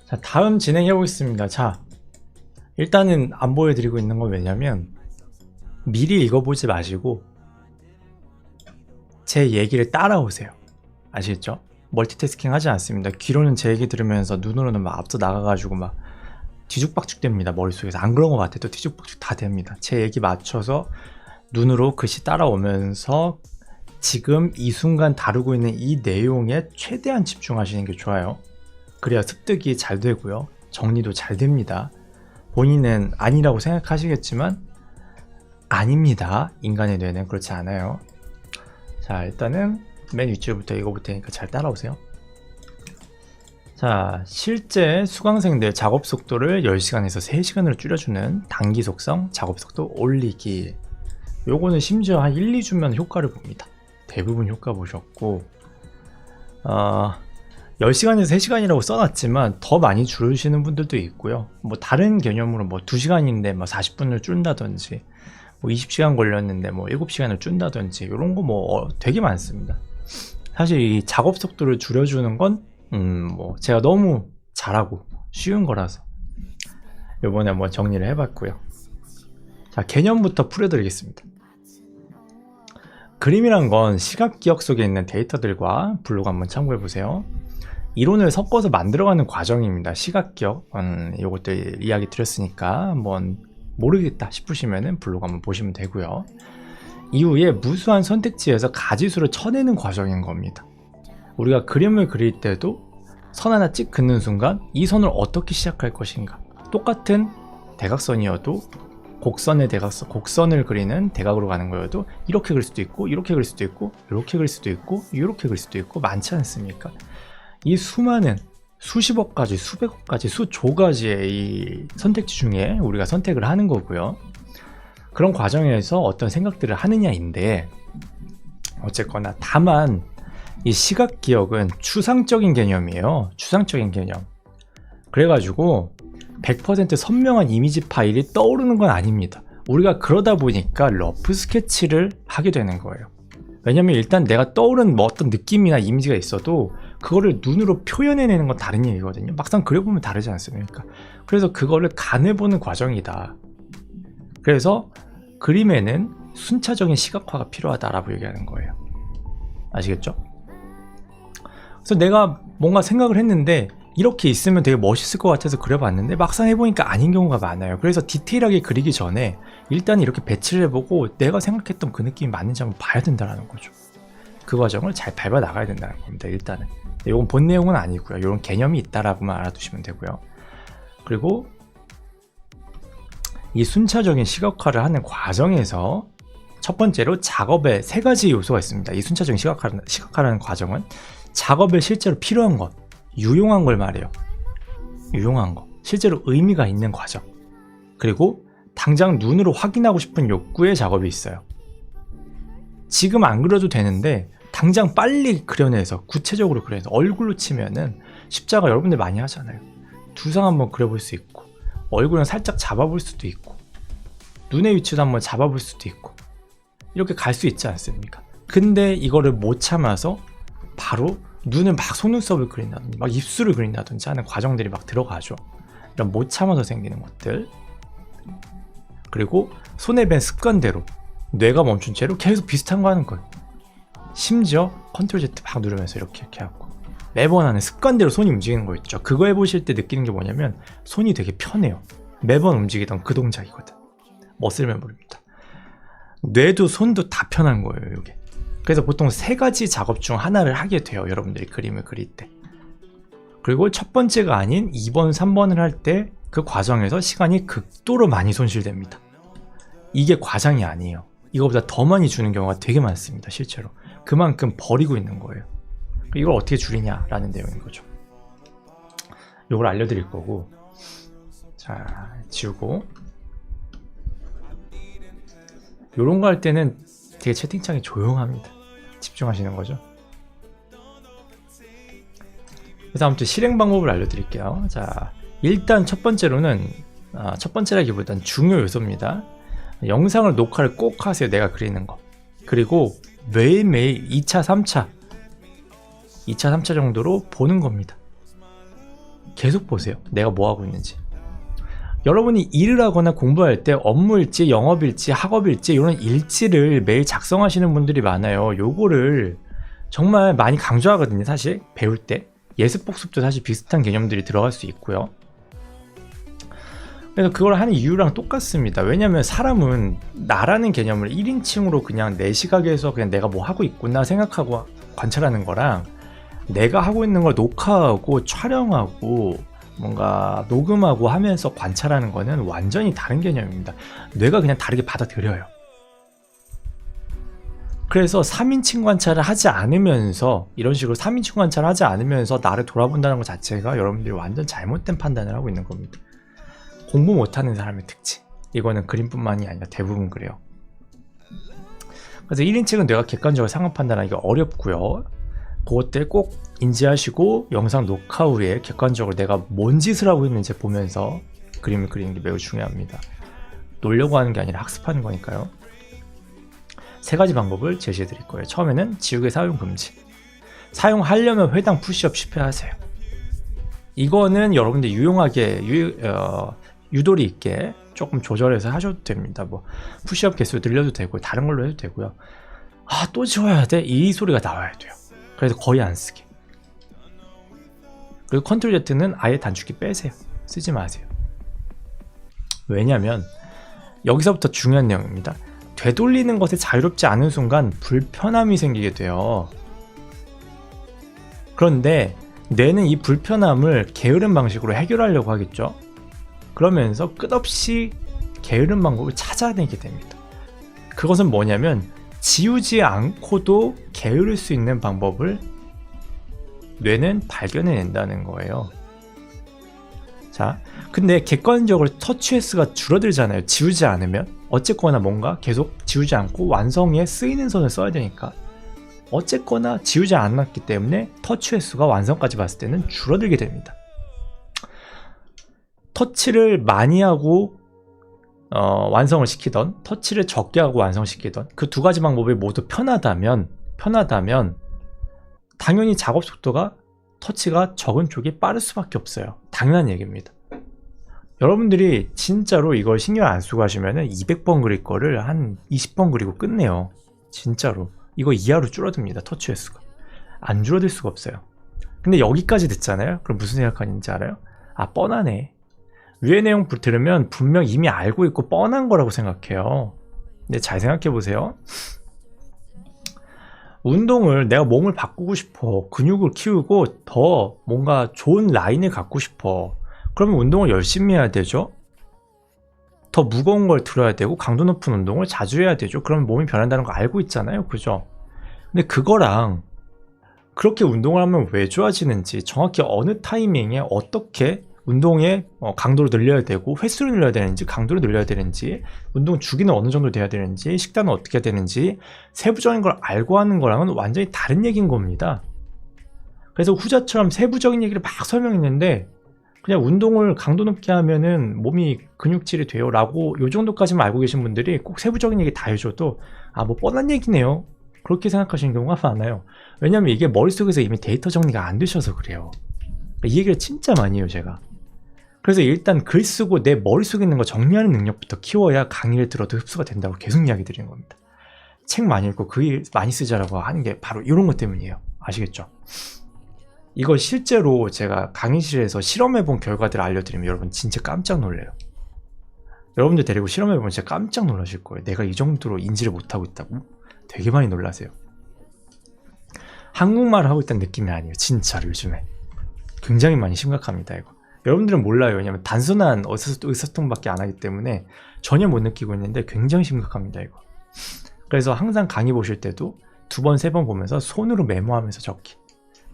자, 다음 진행해 보겠습니다. 자, 일단은 안 보여드리고 있는 건 왜냐면 미리 읽어보지 마시고 제 얘기를 따라오세요. 아시겠죠? 멀티태스킹 하지 않습니다. 귀로는 제 얘기 들으면서 눈으로는 막 앞서 나가가지고 막 뒤죽박죽 됩니다. 머릿속에서. 안 그런 것 같아도 뒤죽박죽 다 됩니다. 제 얘기 맞춰서 눈으로 글씨 따라오면서 지금 이 순간 다루고 있는 이 내용에 최대한 집중하시는 게 좋아요. 그래야 습득이 잘 되고요. 정리도 잘 됩니다. 본인은 아니라고 생각하시겠지만 아닙니다. 인간의 뇌는 그렇지 않아요. 자, 일단은 맨 위쪽부터 읽어볼 테니까 잘 따라오세요. 자, 실제 수강생들 작업 속도를 10시간에서 3시간으로 줄여주는 단기 속성 작업 속도 올리기. 요거는 심지어 한 1, 2주면 효과를 봅니다. 대부분 효과 보셨고 10시간에서 3시간이라고 써놨지만 더 많이 줄이시는 분들도 있고요. 뭐 다른 개념으로 뭐 2시간인데 뭐 40분을 줄인다든지 뭐 20시간 걸렸는데 뭐 7시간을 줄인다든지 이런 거 뭐 되게 많습니다. 사실 이 작업 속도를 줄여주는 건 뭐 제가 너무 잘하고 쉬운 거라서 이번에 한번 정리를 해봤고요. 자, 개념부터 풀어드리겠습니다. 그림이란 건 시각 기억 속에 있는 데이터들과 블록 한번 참고해보세요. 이론을 섞어서 만들어가는 과정입니다. 시각 기억, 이것들 이야기 드렸으니까 한번 모르겠다 싶으시면은 블록 한번 보시면 되고요. 이후에 무수한 선택지에서 가지수를 쳐내는 과정인 겁니다. 우리가 그림을 그릴 때도 선 하나 찍 긋는 순간 이 선을 어떻게 시작할 것인가. 똑같은 대각선이어도 곡선의 대각선, 곡선을 그리는 대각으로 가는 거여도 이렇게 그릴 수도 있고 이렇게 그릴 수도 있고 이렇게 그릴 수도 있고 이렇게 그릴 수도 있고 많지 않습니까? 이 수많은 수십억 가지, 수백억 가지, 수조 가지의 이 선택지 중에 우리가 선택을 하는 거고요. 그런 과정에서 어떤 생각들을 하느냐인데 어쨌거나 다만 이 시각 기억은 추상적인 개념이에요. 추상적인 개념. 그래가지고 100% 선명한 이미지 파일이 떠오르는 건 아닙니다. 우리가 그러다 보니까 러프 스케치를 하게 되는 거예요. 왜냐면 일단 내가 떠오른 뭐 어떤 느낌이나 이미지가 있어도 그거를 눈으로 표현해내는 건 다른 얘기거든요. 막상 그려보면 다르지 않습니까? 그래서 그거를 가뇌보는 과정이다. 그래서 그림에는 순차적인 시각화가 필요하다라고 얘기하는 거예요. 아시겠죠? 그래서 내가 뭔가 생각을 했는데 이렇게 있으면 되게 멋있을 것 같아서 그려봤는데 막상 해보니까 아닌 경우가 많아요. 그래서 디테일하게 그리기 전에 일단 이렇게 배치를 해보고 내가 생각했던 그 느낌이 맞는지 한번 봐야 된다는 거죠. 그 과정을 잘 밟아 나가야 된다는 겁니다. 일단은 이건 본 내용은 아니고요. 이런 개념이 있다라고만 알아두시면 되고요. 그리고 이 순차적인 시각화를 하는 과정에서 첫 번째로 작업에 3가지 요소가 있습니다. 이 순차적인 시각화라는 과정은 작업에 실제로 필요한 것, 유용한 걸 말해요. 유용한 거, 실제로 의미가 있는 과정. 그리고 당장 눈으로 확인하고 싶은 욕구의 작업이 있어요. 지금 안 그려도 되는데 당장 빨리 그려내서 구체적으로 그려서 얼굴로 치면은 십자가 여러분들 많이 하잖아요. 두상 한번 그려볼 수 있고 얼굴은 살짝 잡아볼 수도 있고 눈의 위치도 한번 잡아볼 수도 있고 이렇게 갈 수 있지 않습니까? 근데 이거를 못 참아서 바로 눈을 막 속눈썹을 그린다든지 막 입술을 그린다든지 하는 과정들이 막 들어가죠. 이런 못 참아서 생기는 것들. 그리고 손에 밴 습관대로 뇌가 멈춘 채로 계속 비슷한 거 하는 거예요. 심지어 컨트롤 Z 막 누르면서 이렇게 하고 매번 하는 습관대로 손이 움직이는 거 있죠. 그거 해보실 때 느끼는 게 뭐냐면 손이 되게 편해요. 매번 움직이던 그 동작이거든. 머슬 메모리입니다. 뇌도 손도 다 편한 거예요, 이게. 그래서 보통 3가지 작업 중 하나를 하게 돼요, 여러분들이 그림을 그릴 때. 그리고 첫 번째가 아닌 2번, 3번을 할 때 그 과정에서 시간이 극도로 많이 손실됩니다. 이게 과장이 아니에요. 이거보다 더 많이 주는 경우가 되게 많습니다, 실제로. 그만큼 버리고 있는 거예요. 이걸 어떻게 줄이냐라는 내용인 거죠. 이걸 알려드릴 거고, 자, 지우고. 이런 거 할 때는 되게 채팅창이 조용합니다. 집중하시는 거죠. 그래서 아무튼 실행 방법을 알려드릴게요. 자, 일단 첫 번째로는 첫 번째라기보단 중요 요소입니다. 영상을 녹화를 꼭 하세요. 내가 그리는 거. 그리고 매일매일 2차, 3차 정도로 보는 겁니다. 계속 보세요. 내가 뭐 하고 있는지. 여러분이 일을 하거나 공부할 때 업무일지, 영업일지, 학업일지 이런 일지를 매일 작성하시는 분들이 많아요. 요거를 정말 많이 강조하거든요. 사실 배울 때 예습복습도 사실 비슷한 개념들이 들어갈 수 있고요. 그래서 그걸 하는 이유랑 똑같습니다. 왜냐면 사람은 나라는 개념을 1인칭으로 그냥 내 시각에서 그냥 내가 뭐 하고 있구나 생각하고 관찰하는 거랑 내가 하고 있는 걸 녹화하고 촬영하고 뭔가 녹음하고 하면서 관찰하는 거는 완전히 다른 개념입니다. 뇌가 그냥 다르게 받아들여요. 그래서 3인칭 관찰을 하지 않으면서 이런 식으로 3인칭 관찰을 하지 않으면서 나를 돌아본다는 것 자체가 여러분들이 완전 잘못된 판단을 하고 있는 겁니다. 공부 못하는 사람의 특징. 이거는 그림뿐만이 아니라 대부분 그래요. 그래서 1인칭은 뇌가 객관적으로 상황 판단하기가 어렵고요. 그것들 꼭 인지하시고 영상 녹화 후에 객관적으로 내가 뭔 짓을 하고 있는지 보면서 그림을 그리는 게 매우 중요합니다. 놀려고 하는 게 아니라 학습하는 거니까요. 3가지 방법을 제시해 드릴 거예요. 처음에는 지우개 사용 금지. 사용하려면 회당 푸시업 10회 하세요. 이거는 여러분들 유용하게 유도리 있게 조금 조절해서 하셔도 됩니다. 뭐 푸시업 개수 늘려도 되고 다른 걸로 해도 되고요. 아, 또 지워야 돼? 이 소리가 나와야 돼요. 그래서 거의 안 쓰게. 그리고 컨트롤 Z는 아예 단축키 빼세요. 쓰지 마세요. 왜냐면 여기서부터 중요한 내용입니다. 되돌리는 것에 자유롭지 않은 순간 불편함이 생기게 돼요. 그런데 뇌는 이 불편함을 게으른 방식으로 해결하려고 하겠죠. 그러면서 끝없이 게으른 방법을 찾아내게 됩니다. 그것은 뭐냐면 지우지 않고도 게으를 수 있는 방법을 뇌는 발견해낸다는 거예요. 자, 근데 객관적으로 터치횟수가 줄어들잖아요. 지우지 않으면. 어쨌거나 뭔가 계속 지우지 않고 완성에 쓰이는 선을 써야 되니까. 어쨌거나 지우지 않았기 때문에 터치횟수가 완성까지 봤을 때는 줄어들게 됩니다. 터치를 많이 하고 완성을 시키던, 터치를 적게 하고 완성시키던 그 2가지 방법이 모두 편하다면 당연히 작업 속도가 터치가 적은 쪽이 빠를 수밖에 없어요. 당연한 얘기입니다. 여러분들이 진짜로 이걸 신경 안 쓰고 하시면 200번 그릴 거를 한 20번 그리고 끝내요. 진짜로 이거 이하로 줄어듭니다. 터치 횟수가 안 줄어들 수가 없어요. 근데 여기까지 듣잖아요. 그럼 무슨 생각하는지 알아요? 아, 뻔하네. 위의 내용 들으면 분명 이미 알고 있고 뻔한 거라고 생각해요. 근데 잘 생각해 보세요. 운동을 내가 몸을 바꾸고 싶어, 근육을 키우고 더 뭔가 좋은 라인을 갖고 싶어. 그러면 운동을 열심히 해야 되죠. 더 무거운 걸 들어야 되고 강도 높은 운동을 자주 해야 되죠. 그러면 몸이 변한다는 거 알고 있잖아요. 그죠? 근데 그거랑 그렇게 운동을 하면 왜 좋아지는지, 정확히 어느 타이밍에 어떻게 운동의 강도를 늘려야 되고 횟수를 늘려야 되는지, 강도를 늘려야 되는지, 운동 주기는 어느 정도 돼야 되는지, 식단은 어떻게 해야 되는지 세부적인 걸 알고 하는 거랑은 완전히 다른 얘기인 겁니다. 그래서 후자처럼 세부적인 얘기를 막 설명했는데 그냥 운동을 강도 높게 하면은 몸이 근육질이 돼요 라고 요 정도까지만 알고 계신 분들이 꼭 세부적인 얘기 다 해줘도 아, 뭐 뻔한 얘기네요, 그렇게 생각하시는 경우가 많아요. 왜냐면 이게 머릿속에서 이미 데이터 정리가 안 되셔서 그래요. 이 얘기를 진짜 많이 해요, 제가. 그래서 일단 글 쓰고 내 머릿속에 있는 거 정리하는 능력부터 키워야 강의를 들어도 흡수가 된다고 계속 이야기 드리는 겁니다. 책 많이 읽고 글 많이 쓰자라고 하는 게 바로 이런 것 때문이에요. 아시겠죠? 이걸 실제로 제가 강의실에서 실험해본 결과들을 알려드리면 여러분 진짜 깜짝 놀래요. 여러분들 데리고 실험해보면 진짜 깜짝 놀라실 거예요. 내가 이 정도로 인지를 못하고 있다고? 되게 많이 놀라세요. 한국말을 하고 있다는 느낌이 아니에요. 진짜로 요즘에 굉장히 많이 심각합니다. 이거 여러분들은 몰라요. 왜냐면 단순한 의사소통밖에 안 하기 때문에 전혀 못 느끼고 있는데 굉장히 심각합니다. 이거. 그래서 항상 강의 보실 때도 2번, 3번 보면서 손으로 메모하면서 적기.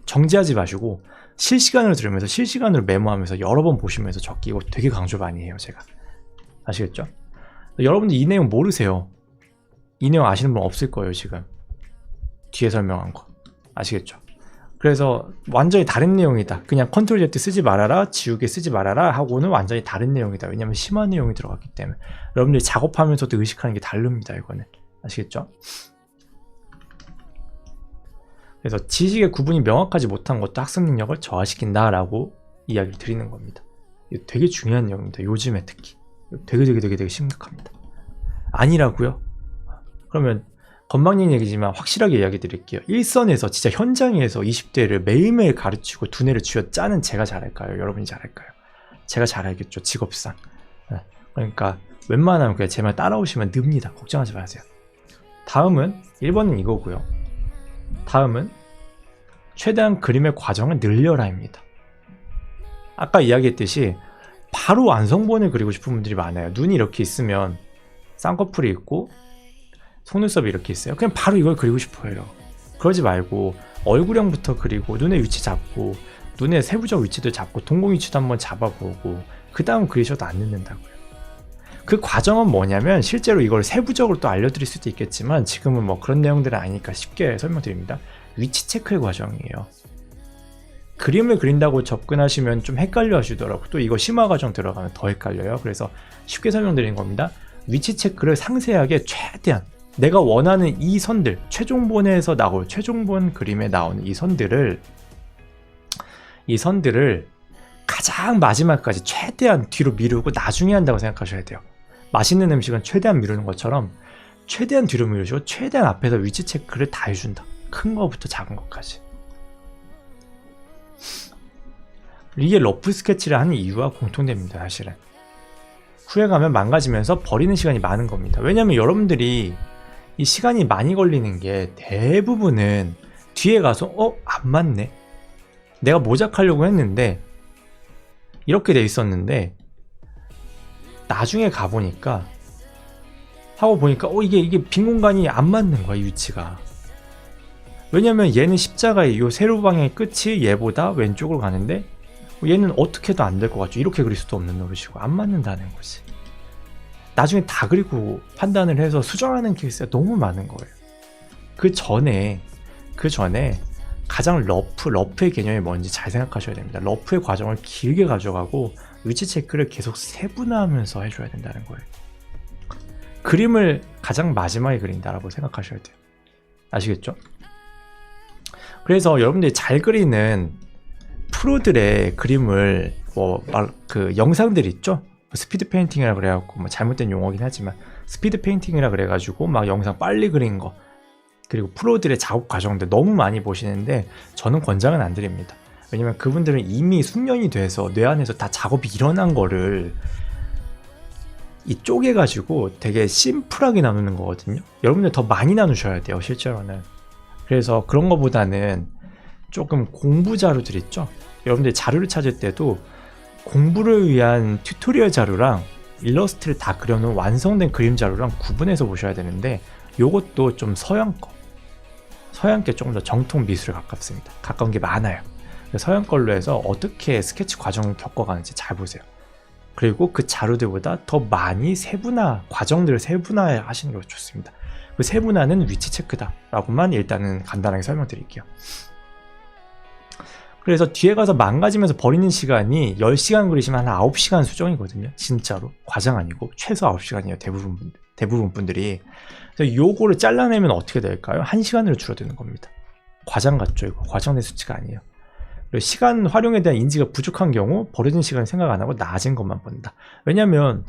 정지하지 마시고 실시간으로 들으면서 실시간으로 메모하면서 여러 번 보시면서 적기. 이거 되게 강조 많이 해요, 제가. 아시겠죠? 여러분들 이 내용 모르세요. 이 내용 아시는 분 없을 거예요, 지금. 뒤에 설명한 거. 아시겠죠? 그래서 완전히 다른 내용이다. 그냥 컨트롤 Z 쓰지 말아라, 지우개 쓰지 말아라 하고는 완전히 다른 내용이다. 왜냐면 심한 내용이 들어갔기 때문에. 여러분들이 작업하면서도 의식하는 게 다릅니다, 이거는. 아시겠죠? 그래서 지식의 구분이 명확하지 못한 것도 학습 능력을 저하시킨다라고 이야기를 드리는 겁니다. 이거 되게 중요한 내용입니다. 요즘에 특히 되게 심각합니다. 아니라고요? 그러면 건방진 얘기지만 확실하게 이야기 드릴게요. 일선에서 진짜 현장에서 20대를 매일매일 가르치고 두뇌를 쥐어 짜는 제가 잘할까요? 여러분이 잘할까요? 제가 잘알겠죠, 직업상. 그러니까 웬만하면 그냥 제 말 따라오시면 늡니다. 걱정하지 마세요. 다음은 1번은 이거고요. 다음은 최대한 그림의 과정을 늘려라입니다. 아까 이야기했듯이 바로 완성본을 그리고 싶은 분들이 많아요. 눈이 이렇게 있으면 쌍꺼풀이 있고 속눈썹이 이렇게 있어요. 그냥 바로 이걸 그리고 싶어요. 그러지 말고 얼굴형부터 그리고 눈의 위치 잡고 눈의 세부적 위치도 잡고 동공 위치도 한번 잡아보고 그 다음 그리셔도 안 늦는다고요. 그 과정은 뭐냐면 실제로 이걸 세부적으로 또 알려드릴 수도 있겠지만 지금은 뭐 그런 내용들은 아니니까 쉽게 설명드립니다. 위치 체크의 과정이에요. 그림을 그린다고 접근하시면 좀 헷갈려 하시더라고요. 또 이거 심화 과정 들어가면 더 헷갈려요. 그래서 쉽게 설명드리는 겁니다. 위치 체크를 상세하게 최대한 내가 원하는 이 선들, 최종본에서 나올 최종본 그림에 나오는 이 선들을 가장 마지막까지 최대한 뒤로 미루고 나중에 한다고 생각하셔야 돼요. 맛있는 음식은 최대한 미루는 것처럼 최대한 뒤로 미루시고 최대한 앞에서 위치 체크를 다 해준다. 큰 거부터 작은 것까지. 이게 러프 스케치를 하는 이유와 공통됩니다. 사실은 후에 가면 망가지면서 버리는 시간이 많은 겁니다. 왜냐면 여러분들이 이 시간이 많이 걸리는 게 대부분은 뒤에 가서 안 맞네, 내가 모작하려고 했는데 이렇게 돼 있었는데 나중에 가보니까 하고 보니까 이게 빈 공간이 안 맞는 거야, 이 위치가. 왜냐면 얘는 십자가의 요 세로 방향의 끝이 얘보다 왼쪽으로 가는데 얘는 어떻게 해도 안 될 것 같죠. 이렇게 그릴 수도 없는 노릇이고 안 맞는다는 거지. 나중에 다 그리고 판단을 해서 수정하는 케이스가 너무 많은 거예요. 그 전에 가장 러프의 개념이 뭔지 잘 생각하셔야 됩니다. 러프의 과정을 길게 가져가고 위치 체크를 계속 세분화하면서 해줘야 된다는 거예요. 그림을 가장 마지막에 그린다라고 생각하셔야 돼요. 아시겠죠? 그래서 여러분들이 잘 그리는 프로들의 그림을 그 영상들 있죠? 스피드 페인팅이라 그래갖고 잘못된 용어긴 하지만 스피드 페인팅이라 그래가지고 막 영상 빨리 그린 거, 그리고 프로들의 작업 과정들 너무 많이 보시는데 저는 권장은 안 드립니다. 왜냐면 그분들은 이미 숙련이 돼서 뇌 안에서 다 작업이 일어난 거를 이 쪼개가지고 되게 심플하게 나누는 거거든요. 여러분들 더 많이 나누셔야 돼요, 실제로는. 그래서 그런 거보다는 조금 공부 자료들 있죠? 여러분들 자료를 찾을 때도 공부를 위한 튜토리얼 자료랑 일러스트를 다 그려놓은 완성된 그림 자료랑 구분해서 보셔야 되는데 요것도 좀 서양 게 조금 더 정통 미술에 가까운 게 많아요. 서양 걸로 해서 어떻게 스케치 과정을 겪어가는지 잘 보세요. 그리고 그 자료들보다 더 많이 과정들을 세분화 하시는 게 좋습니다. 그 세분화는 위치 체크다 라고만 일단은 간단하게 설명드릴게요. 그래서 뒤에 가서 망가지면서 버리는 시간이 10시간 그리시면 한 9시간 수정이거든요. 진짜로. 과장 아니고 최소 9시간이에요. 대부분 분들이. 그래서 요거를 잘라내면 어떻게 될까요? 1시간으로 줄어드는 겁니다. 과장 같죠? 이거 과장된 수치가 아니에요. 그리고 시간 활용에 대한 인지가 부족한 경우 버려진 시간을 생각 안 하고 나아진 것만 본다. 왜냐면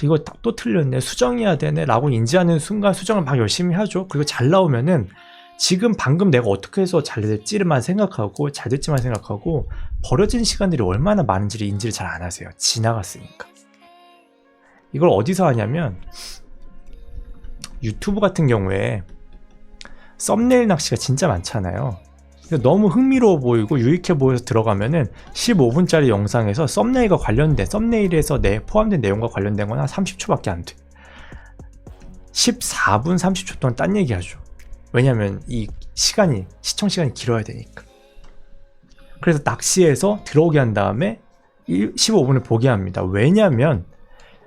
이거 또 틀렸네, 수정해야 되네 라고 인지하는 순간 수정을 막 열심히 하죠. 그리고 잘 나오면은 지금 방금 내가 어떻게 해서 잘 됐지만 생각하고 잘 됐지만 생각하고 버려진 시간들이 얼마나 많은지를 인지를 잘 안 하세요. 지나갔으니까. 이걸 어디서 하냐면 유튜브 같은 경우에 썸네일 낚시가 진짜 많잖아요. 너무 흥미로워 보이고 유익해 보여서 들어가면은 15분짜리 영상에서 썸네일과 관련된, 썸네일에서 포함된 내용과 관련된 건 한 30초밖에 안 돼. 14분 30초 동안 딴 얘기 하죠. 왜냐면 이 시청 시간이 길어야 되니까. 그래서 낚시해서 들어오게 한 다음에 15분을 보게 합니다. 왜냐면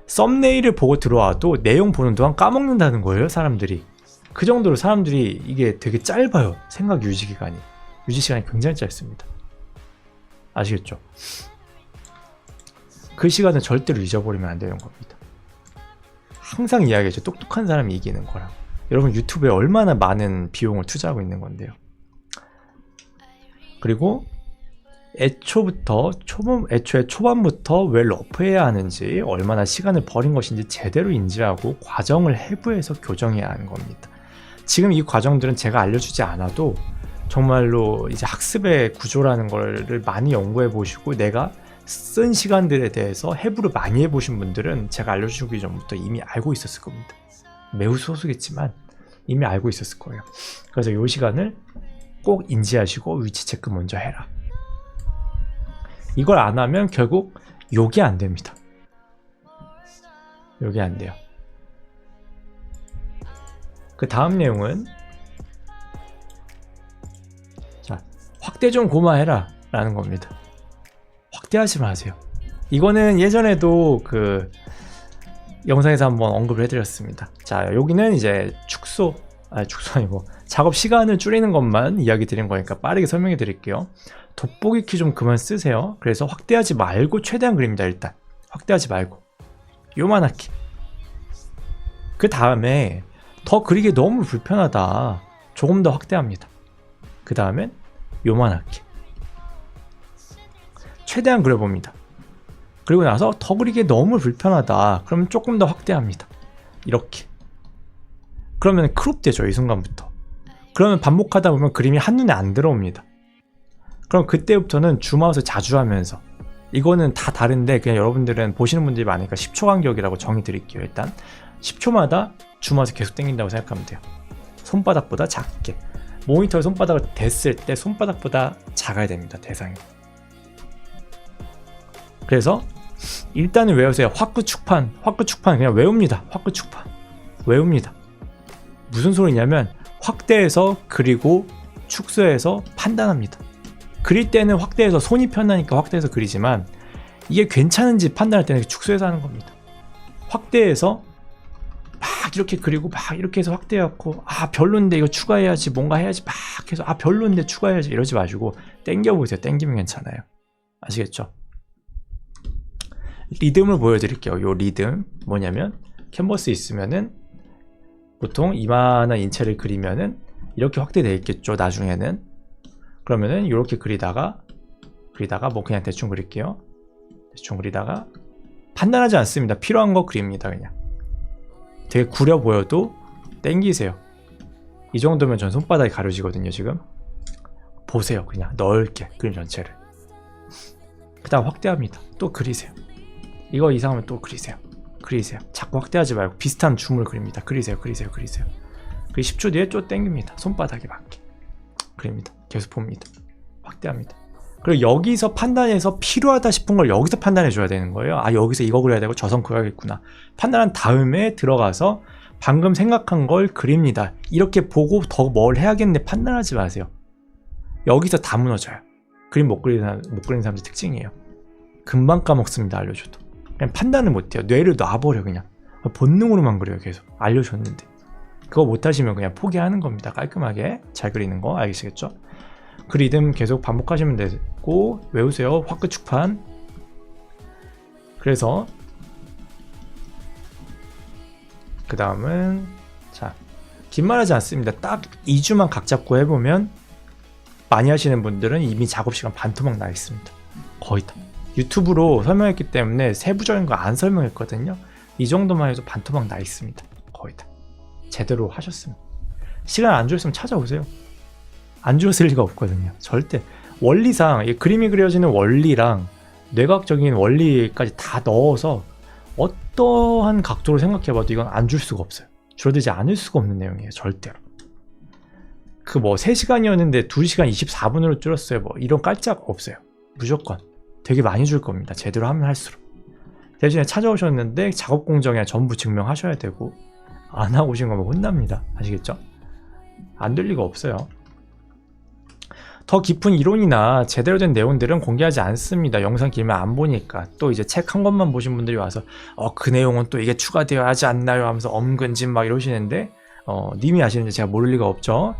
썸네일을 보고 들어와도 내용 보는 동안 까먹는다는 거예요, 사람들이. 그 정도로 사람들이 이게 되게 짧아요. 생각 유지 시간이 굉장히 짧습니다. 아시겠죠? 그 시간은 절대로 잊어버리면 안 되는 겁니다. 항상 이야기하죠. 똑똑한 사람이 이기는 거라고. 여러분 유튜브에 얼마나 많은 비용을 투자하고 있는 건데요. 그리고 애초에 초반부터 왜 러프해야 하는지, 얼마나 시간을 버린 것인지 제대로 인지하고 과정을 해부해서 교정해야 하는 겁니다. 지금 이 과정들은 제가 알려주지 않아도 정말로 이제 학습의 구조라는 거를 많이 연구해 보시고 내가 쓴 시간들에 대해서 해부를 많이 해보신 분들은 제가 알려주기 전부터 이미 알고 있었을 겁니다. 매우 소수겠지만 이미 알고 있었을 거예요. 그래서 이 시간을 꼭 인지하시고 위치 체크 먼저 해라. 이걸 안 하면 결국 요게 안 됩니다. 요게 안 돼요. 그 다음 내용은, 자, 확대 좀 고마해라 라는 겁니다. 확대하지 마세요. 이거는 예전에도 그 영상에서 한번 언급을 해드렸습니다. 자, 여기는 이제 축소 아니고 작업 시간을 줄이는 것만 이야기 드린 거니까 빠르게 설명해 드릴게요. 돋보기 키 좀 그만 쓰세요. 그래서 확대하지 말고 최대한 그립니다. 일단 확대하지 말고 요만하게. 그 다음에 더 그리기 너무 불편하다, 조금 더 확대합니다. 그 다음엔 요만하게 최대한 그려봅니다. 그리고 나서 더 그리기 너무 불편하다, 그러면 조금 더 확대합니다. 이렇게. 그러면 크롭 되죠, 이 순간부터. 그러면 반복하다 보면 그림이 한눈에 안 들어옵니다. 그럼 그때부터는 줌아웃을 자주 하면서, 이거는 다 다른데 그냥 여러분들은 보시는 분들이 많으니까 10초 간격이라고 정의 드릴게요. 일단 10초마다 줌아웃을 계속 당긴다고 생각하면 돼요. 손바닥보다 작게. 모니터에 손바닥을 댔을 때 손바닥보다 작아야 됩니다, 대상이. 그래서 일단은 외우세요. 화끄축판 그냥 외웁니다. 화끄축판 외웁니다. 무슨 소리냐면 확대해서 그리고 축소해서 판단합니다. 그릴 때는 확대해서 손이 편하니까 확대해서 그리지만 이게 괜찮은지 판단할 때는 축소해서 하는 겁니다. 확대해서 막 이렇게 그리고 막 이렇게 해서 확대해갖고 아 별론데 이거 추가해야지, 뭔가 해야지 막 해서 아 별론데 추가해야지 이러지 마시고 땡겨보세요. 땡기면 괜찮아요. 아시겠죠? 리듬을 보여드릴게요. 요 리듬 뭐냐면, 캔버스 있으면은 보통 이만한 인체를 그리면은 이렇게 확대되어 있겠죠, 나중에는. 그러면은 이렇게 그리다가 뭐 그냥 대충 그릴게요. 대충 그리다가 판단하지 않습니다. 필요한 거 그립니다. 그냥 되게 구려 보여도 땡기세요. 이 정도면 전 손바닥이 가려지거든요. 지금 보세요. 그냥 넓게 그림 전체를. 그 다음 확대합니다. 또 그리세요. 이거 이상하면 또 그리세요. 자꾸 확대하지 말고 비슷한 줌을 그립니다. 그리세요. 그리고 10초 뒤에 또 땡깁니다. 손바닥에 맞게 그립니다. 계속 봅니다. 확대합니다. 그리고 여기서 판단해서 필요하다 싶은 걸 여기서 판단해 줘야 되는 거예요. 아 여기서 이거 그려야 되고 저 선 그려야겠구나. 판단한 다음에 들어가서 방금 생각한 걸 그립니다. 이렇게 보고 더 뭘 해야겠네 판단하지 마세요. 여기서 다 무너져요. 그림 못 그리는 사람들 특징이에요. 금방 까먹습니다. 알려줘도. 그냥 판단을 못해요. 뇌를 놔버려. 그냥 본능으로만 그려요. 계속 알려줬는데 그거 못하시면 그냥 포기하는 겁니다. 깔끔하게 잘 그리는 거 알겠시겠죠? 그 리듬 계속 반복하시면 되고 외우세요. 화끄축판. 그래서 그 다음은 자, 긴 말 하지 않습니다. 딱 2주만 각 잡고 해보면 많이 하시는 분들은 이미 작업시간 반토막 나 있습니다. 거의 다. 유튜브로 설명했기 때문에 세부적인 거 안 설명했거든요. 이 정도만 해도 반토막 나 있습니다. 거의 다. 제대로 하셨으면. 시간 안 줄였으면 찾아오세요. 안 줄였을 리가 없거든요. 절대. 원리상 이 그림이 그려지는 원리랑 뇌과학적인 원리까지 다 넣어서 어떠한 각도로 생각해봐도 이건 안 줄 수가 없어요. 줄어들지 않을 수가 없는 내용이에요. 절대로. 그 뭐 3시간이었는데 2시간 24분으로 줄였어요. 뭐 이런 깔짝 없어요. 무조건 되게 많이 줄 겁니다. 제대로 하면 할수록. 대신에 찾아오셨는데 작업 공정에 전부 증명하셔야 되고 안 하고 오신 거면 혼납니다. 아시겠죠? 안 될 리가 없어요. 더 깊은 이론이나 제대로 된 내용들은 공개하지 않습니다. 영상 길면 안 보니까. 또 이제 책 한 권만 보신 분들이 와서 그 내용은 또 이게 추가되어야 하지 않나요? 하면서 엄근진 막 이러시는데 님이 아시는지 제가 모를 리가 없죠.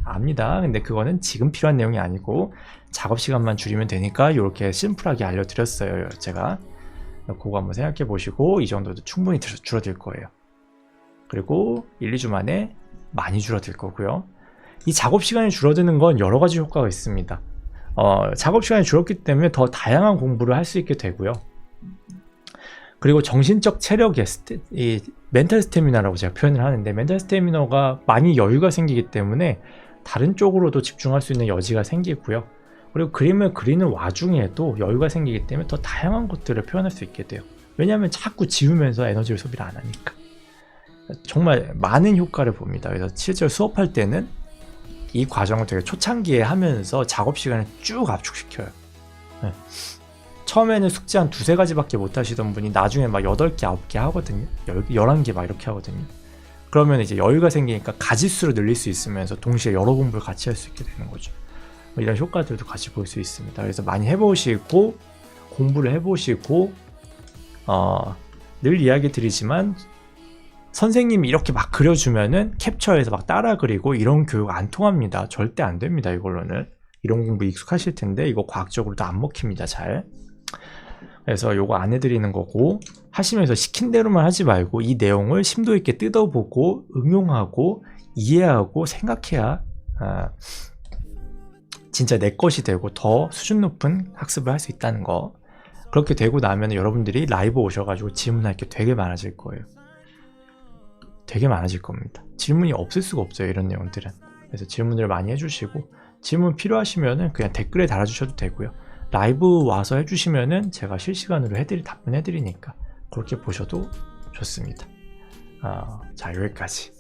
압니다. 근데 그거는 지금 필요한 내용이 아니고 작업 시간만 줄이면 되니까 이렇게 심플하게 알려드렸어요. 제가 그거 한번 생각해 보시고 이 정도도 충분히 줄어들 거예요. 그리고 1, 2주 만에 많이 줄어들 거고요. 이 작업 시간이 줄어드는 건 여러 가지 효과가 있습니다. 작업 시간이 줄었기 때문에 더 다양한 공부를 할 수 있게 되고요. 그리고 정신적 체력의 이 멘탈 스태미나라고 제가 표현을 하는데, 멘탈 스태미너가 많이 여유가 생기기 때문에 다른 쪽으로도 집중할 수 있는 여지가 생기고요. 그리고 그림을 그리는 와중에도 여유가 생기기 때문에 더 다양한 것들을 표현할 수 있게 돼요. 왜냐하면 자꾸 지우면서 에너지를 소비를 안 하니까. 정말 많은 효과를 봅니다. 그래서 실제로 수업할 때는 이 과정을 되게 초창기에 하면서 작업 시간을 쭉 압축시켜요. 네. 처음에는 숙제 한 두세 가지밖에 못 하시던 분이 나중에 막 8개, 9개 하거든요. 11개 막 이렇게 하거든요. 그러면 이제 여유가 생기니까 가지수를 늘릴 수 있으면서 동시에 여러 공부를 같이 할 수 있게 되는 거죠. 이런 효과들도 같이 볼 수 있습니다. 그래서 많이 해보시고, 공부를 해보시고, 늘 이야기 드리지만, 선생님이 이렇게 막 그려주면은 캡처해서 막 따라 그리고 이런 교육 안 통합니다. 절대 안 됩니다. 이걸로는. 이런 공부 익숙하실 텐데 이거 과학적으로도 안 먹힙니다. 잘. 그래서 요거 안 해드리는 거고, 하시면서 시킨 대로만 하지 말고 이 내용을 심도 있게 뜯어보고 응용하고 이해하고 생각해야 진짜 내 것이 되고 더 수준 높은 학습을 할 수 있다는 거. 그렇게 되고 나면 여러분들이 라이브 오셔가지고 질문할 게 되게 많아질 거예요. 되게 많아질 겁니다. 질문이 없을 수가 없어요, 이런 내용들은. 그래서 질문을 많이 해주시고, 질문 필요하시면은 그냥 댓글에 달아주셔도 되고요. 라이브 와서 해주시면은 제가 실시간으로 답변해드리니까 그렇게 보셔도 좋습니다. 자, 여기까지.